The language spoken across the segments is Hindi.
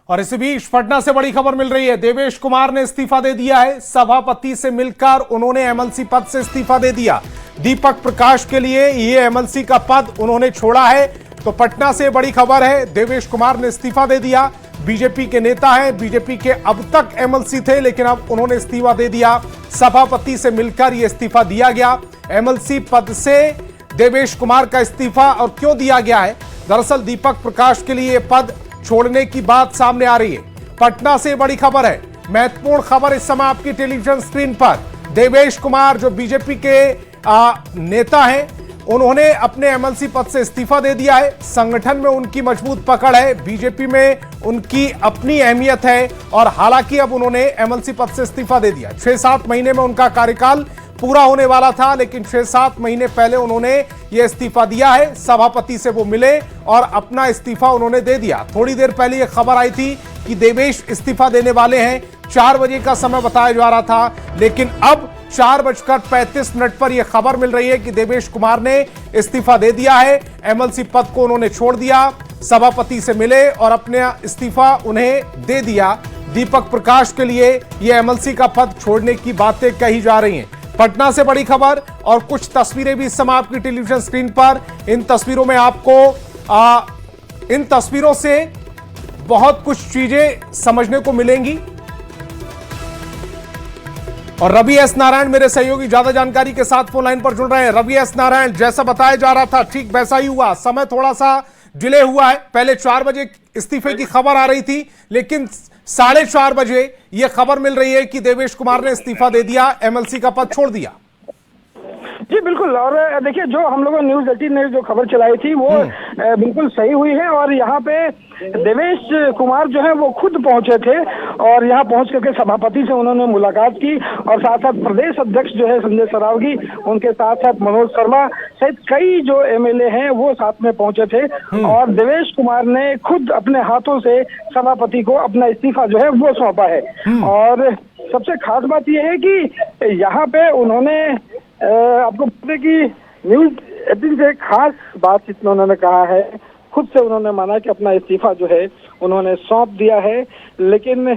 और इसी बीच पटना से बड़ी खबर मिल रही है। देवेश कुमार ने इस्तीफा दे दिया है। सभापति से मिलकर उन्होंने एमएलसी पद से इस्तीफा दे दिया। दीपक प्रकाश के लिए ये एमएलसी का पद उन्होंने छोड़ा है। तो पटना से बड़ी खबर है, देवेश कुमार ने इस्तीफा दे दिया। बीजेपी के नेता हैं, बीजेपी के अब तक एमएलसी थे, लेकिन अब उन्होंने इस्तीफा दे दिया। सभापति से मिलकर यह इस्तीफा दिया गया। एमएलसी पद से देवेश कुमार का इस्तीफा और क्यों दिया गया है? दरअसल दीपक प्रकाश के लिए पद छोड़ने की बात सामने आ रही है। पटना से बड़ी खबर है, महत्वपूर्ण खबर इस समय आपकी टेलीविजन स्क्रीन पर। देवेश कुमार जो बीजेपी के नेता हैं, उन्होंने अपने एमएलसी पद से इस्तीफा दे दिया है। संगठन में उनकी मजबूत पकड़ है, बीजेपी में उनकी अपनी अहमियत है और हालांकि अब उन्होंने एमएलसी पद से इस्तीफा दे दिया। 6-7 महीने में उनका कार्यकाल पूरा होने वाला था, लेकिन 6-7 महीने पहले उन्होंने यह इस्तीफा दिया है। सभापति से वो मिले और अपना इस्तीफा उन्होंने दे दिया। थोड़ी देर पहले यह खबर आई थी कि देवेश इस्तीफा देने वाले हैं। 4 बजे का समय बताया जा रहा था, लेकिन अब 4:35 पर यह खबर मिल रही है कि देवेश कुमार ने इस्तीफा दे दिया है। एमएलसी पद को उन्होंने छोड़ दिया, सभापति से मिले और अपने इस्तीफा उन्हें दे दिया। दीपक प्रकाश के लिए यह एमएलसी का पद छोड़ने की बातें कही जा रही हैं। पटना से बड़ी खबर और कुछ तस्वीरें भी इस समय आपकी टेलीविजन स्क्रीन पर। इन तस्वीरों में आपको इन तस्वीरों से बहुत कुछ चीजें समझने को मिलेंगी। और रवि एस नारायण मेरे सहयोगी ज्यादा जानकारी के साथ फोन लाइन पर जुड़ रहे हैं। रवि एस नारायण, जैसा बताया जा रहा था ठीक वैसा ही हुआ? समय थोड़ा सा डिले हुआ है। पहले 4 बजे इस्तीफे की खबर आ रही थी, लेकिन 4:30 बजे यह खबर मिल रही है कि देवेश कुमार ने इस्तीफा दे दिया, एमएलसी का पद छोड़ दिया। जी बिल्कुल। और देखिए, जो हम लोगों न्यूज़ 18 ने जो खबर चलाई थी वो बिल्कुल सही हुई है। और यहाँ पे देवेश कुमार जो है वो खुद पहुंचे थे और यहाँ पहुंच करके सभापति से उन्होंने मुलाकात की और साथ साथ प्रदेश अध्यक्ष जो है संजय सरावगी, उनके साथ साथ मनोज शर्मा सहित कई जो एमएलए हैं वो साथ में पहुंचे थे। और देवेश कुमार ने खुद अपने हाथों से सभापति को अपना इस्तीफा जो है वो सौंपा है। और सबसे खास बात यह है कि यहाँ पे उन्होंने आपको पता है कि न्यूज़ 18 से खास बातचीत में उन्होंने कहा है, खुद से उन्होंने माना कि अपना इस्तीफा जो है उन्होंने सौंप दिया है। लेकिन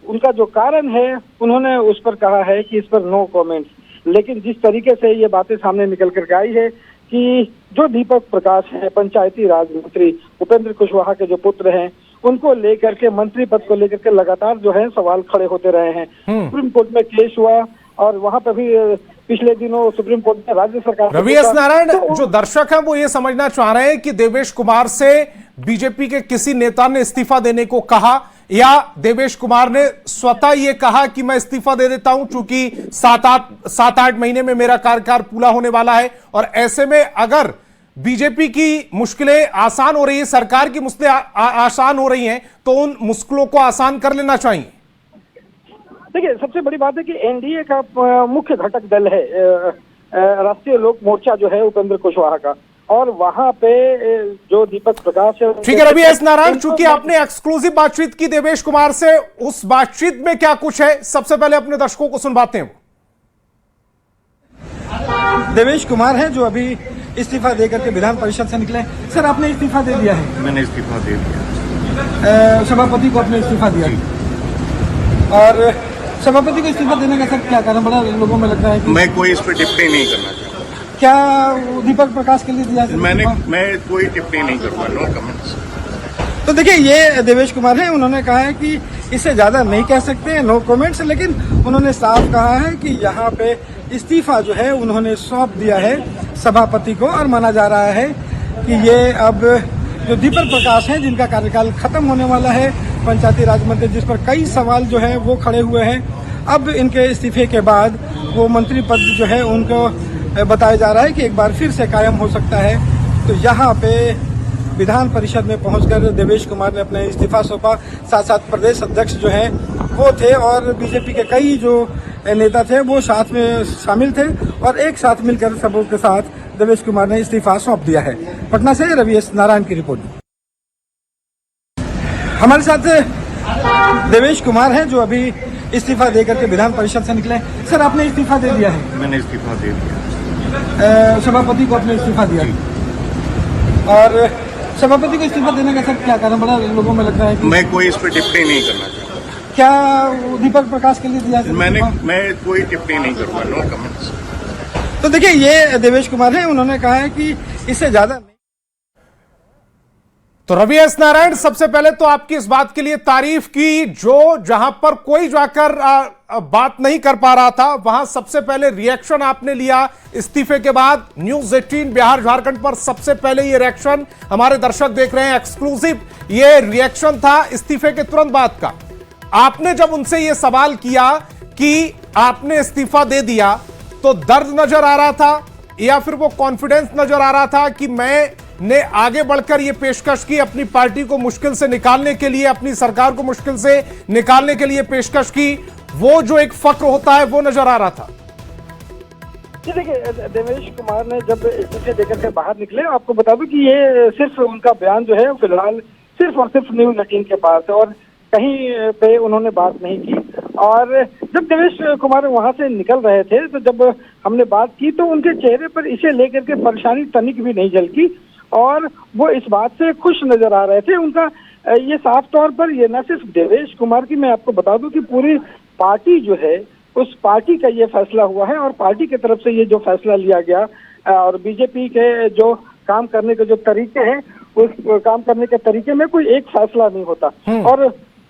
उनका जो कारण है उन्होंने उस पर कहा है कि इस पर नो कमेंट्स। लेकिन जिस तरीके से ये बातें सामने निकल कर आई है कि जो दीपक प्रकाश है, पंचायती राज मंत्री उपेंद्र कुशवाहा के जो पुत्र हैं, उनको लेकर के मंत्री पद को लेकर के लगातार जो है सवाल खड़े होते रहे हैं। सुप्रीम कोर्ट में केस हुआ और वहां पर भी पिछले दिनों सुप्रीम कोर्ट ने राज्य सरकार। रवि एस नारायण, जो दर्शक हैं वो ये समझना चाह रहे हैं कि देवेश कुमार से बीजेपी के किसी नेता ने इस्तीफा देने को कहा या देवेश कुमार ने स्वतः ये कहा कि मैं इस्तीफा दे देता हूं क्योंकि 7-8 महीने में मेरा कार्यकाल पूरा होने वाला है। और ऐसे में अगर बीजेपी की मुश्किलें आसान हो रही है, सरकार की मुश्किलें आसान हो रही हैं, तो उन मुश्किलों को आसान कर लेना चाहिए। देखिए, सबसे बड़ी बात है कि एनडीए का मुख्य घटक दल है राष्ट्रीय लोक मोर्चा जो है उपेंद्र कुशवाहा का, और वहां पे जो दीपक प्रकाश है। ठीक है रवि एस नारायण, चूंकि आपने एक्सक्लूसिव बातचीत की देवेश कुमार से, उस बातचीत में क्या कुछ है सबसे पहले अपने दर्शकों को सुनवाते हैं। देवेश कुमार है जो अभी इस्तीफा देकर के विधान परिषद से निकले। सर, आपने इस्तीफा दे दिया है? मैंने इस्तीफा दे दिया। सभापति को आपने इस्तीफा दिया और सभापति को इस्तीफा देने का सर क्या कारण? बड़ा लोगों में लगता है कि मैं कोई इस पर टिप्पणी नहीं करना चाहता। क्या दीपक प्रकाश के लिए दिया? मैं कोई टिप्पणी नहीं करूँगा, नो कमेंट्स। तो देखिए, ये देवेश कुमार है, उन्होंने कहा है कि इससे ज्यादा नहीं कह सकते, नो कमेंट्स। लेकिन उन्होंने साफ कहा है कि यहाँ पे इस्तीफा जो है उन्होंने सौंप दिया है सभापति को और माना जा रहा है कि ये अब जो दीपक प्रकाश हैं जिनका कार्यकाल खत्म होने वाला है, पंचायती राज मंत्री, जिस पर कई सवाल जो है वो खड़े हुए हैं, अब इनके इस्तीफे के बाद वो मंत्री पद जो है उनको बताया जा रहा है कि एक बार फिर से कायम हो सकता है। तो यहाँ पे विधान परिषद में पहुंचकर देवेश कुमार ने अपना इस्तीफा सौंपा। साथ साथ प्रदेश अध्यक्ष जो है वो थे और बीजेपी के कई जो नेता थे वो साथ में शामिल थे और एक साथ मिलकर सबों के साथ देवेश कुमार ने इस्तीफा सौंप दिया है। पटना से रवि एस नारायण की रिपोर्ट। हमारे साथ देवेश कुमार हैं जो अभी इस्तीफा देकर के विधान परिषद से निकले। सर, आपने इस्तीफा दे दिया है? मैंने इस्तीफा दे दिया। सभापति को आपने इस्तीफा दिया और सभापति को इस्तीफा देने का सर क्या कारण, बड़ा लोगों में लग रहा है कि मैं कोई इस पर टिप्पणी नहीं करना चाहता। क्या दीपक प्रकाश के लिए दिया सर मैं कोई टिप्पणी नहीं करूंगा, नो कमेंट्स। तो देखिए, ये देवेश कुमार है, उन्होंने कहा है कि इससे ज्यादा तो रवि एस नारायण, सबसे पहले तो आपकी इस बात के लिए तारीफ की, जो जहां पर कोई जाकर बात नहीं कर पा रहा था, वहां सबसे पहले रिएक्शन आपने लिया इस्तीफे के बाद। न्यूज 18 बिहार झारखंड पर सबसे पहले ये रिएक्शन हमारे दर्शक देख रहे हैं, एक्सक्लूसिव ये रिएक्शन था इस्तीफे के तुरंत बाद का। आपने जब उनसे ये सवाल किया कि आपने इस्तीफा दे दिया, तो दर्द नजर आ रहा था या फिर वो कॉन्फिडेंस नजर आ रहा था कि मैंने आगे बढ़कर ये पेशकश की, अपनी पार्टी को मुश्किल से निकालने के लिए, अपनी सरकार को मुश्किल से निकालने के लिए पेशकश की, वो जो एक फक्र होता है वो नजर आ रहा था? जी देखिए, देवेश कुमार ने जब इस्तीफे देकर के बाहर निकले, आपको बता दूं कि ये सिर्फ उनका बयान जो है फिलहाल सिर्फ और सिर्फ न्यूज 18 के पास है और कहीं पे उन्होंने बात नहीं की। और जब देवेश कुमार वहां से निकल रहे थे, तो जब हमने बात की तो उनके चेहरे पर इसे लेकर के परेशानी तनिक भी नहीं झलकी और वो इस बात से खुश नजर आ रहे थे। उनका ये साफ तौर पर, ये न सिर्फ देवेश कुमार की, मैं आपको बता दूं कि पूरी पार्टी जो है, उस पार्टी का ये फैसला हुआ है और पार्टी की तरफ से ये जो फैसला लिया गया और बीजेपी के जो काम करने के जो तरीके हैं, उस काम करने के तरीके में कोई एक फैसला नहीं होता। और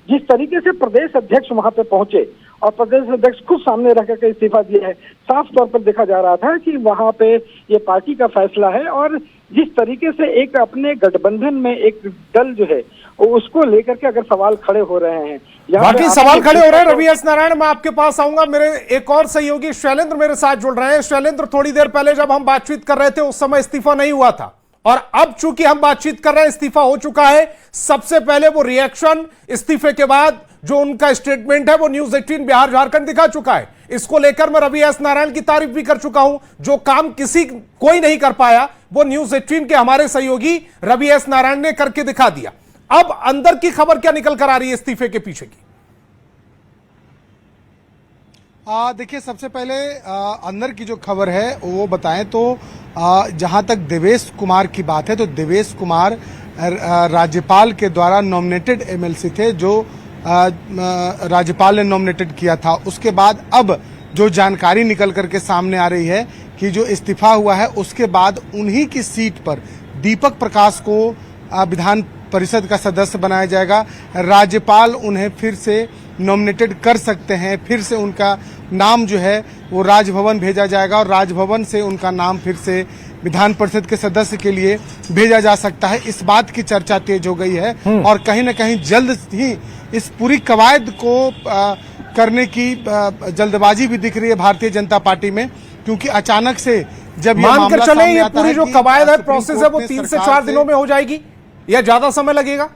जिस तरीके से प्रदेश अध्यक्ष वहां पे पहुंचे और प्रदेश अध्यक्ष खुद सामने रख करके इस्तीफा दिया है, साफ तौर पर देखा जा रहा था कि वहां पे ये पार्टी का फैसला है। और जिस तरीके से एक अपने गठबंधन में एक दल जो है, उसको लेकर के अगर सवाल खड़े हो रहे हैं, बाकी सवाल खड़े हो रहे हैं। रवि एस नारायण, मैं आपके पास आऊंगा। मेरे एक और सहयोगी शैलेंद्र मेरे साथ जुड़ रहे हैं। शैलेंद्र, थोड़ी देर पहले जब हम बातचीत कर रहे थे उस समय इस्तीफा नहीं हुआ था, और अब चूंकि हम बातचीत कर रहे हैं इस्तीफा हो चुका है। सबसे पहले वो रिएक्शन इस्तीफे के बाद जो उनका स्टेटमेंट है वो न्यूज 18 बिहार झारखंड दिखा चुका है। इसको लेकर मैं रवि एस नारायण की तारीफ भी कर चुका हूं। जो काम कोई नहीं कर पाया, वो न्यूज 18 के हमारे सहयोगी रवि एस नारायण ने करके दिखा दिया। अब अंदर की खबर क्या निकल कर आ रही है इस्तीफे के पीछे की? देखिए, सबसे पहले अंदर की जो खबर है वो बताएं तो जहां तक देवेश कुमार की बात है, तो देवेश कुमार राज्यपाल के द्वारा नॉमिनेटेड एमएलसी थे, जो राज्यपाल ने नॉमिनेटेड किया था। उसके बाद अब जो जानकारी निकल करके सामने आ रही है कि जो इस्तीफा हुआ है, उसके बाद उन्हीं की सीट पर दीपक प्रकाश को विधान परिषद का सदस्य बनाया जाएगा। राज्यपाल उन्हें फिर से नॉमिनेटेड कर सकते हैं, फिर से उनका नाम जो है वो राजभवन भेजा जाएगा और राजभवन से उनका नाम फिर से विधान परिषद के सदस्य के लिए भेजा जा सकता है। इस बात की चर्चा तेज हो गई है और कहीं न कहीं जल्द ही इस पूरी कवायद को करने की जल्दबाजी भी दिख रही है भारतीय जनता पार्टी में, क्योंकि अचानक से जब ये मानकर चले ये पूरी जो कवायद है, प्रोसेस है, वो 3 से 4 दिनों में हो जाएगी या ज्यादा समय लगेगा?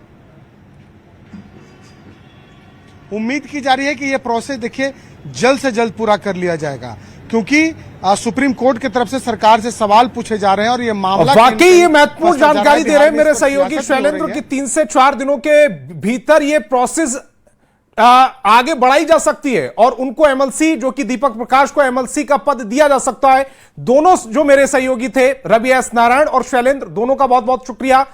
उम्मीद की जा रही है कि यह प्रोसेस देखिए जल्द से जल्द पूरा कर लिया जाएगा, क्योंकि सुप्रीम कोर्ट की तरफ से सरकार से सवाल पूछे जा रहे हैं और ये मामला वाकई ये महत्वपूर्ण जानकारी दे रहे हैं मेरे सहयोगी शैलेंद्र की 3 से 4 दिनों के भीतर ये प्रोसेस आगे बढ़ाई जा सकती है और उनको एमएलसी, जो कि दीपक प्रकाश को एमएलसी का पद दिया जा सकता है। दोनों जो मेरे सहयोगी थे, रवि एस नारायण और शैलेंद्र, दोनों का बहुत बहुत शुक्रिया।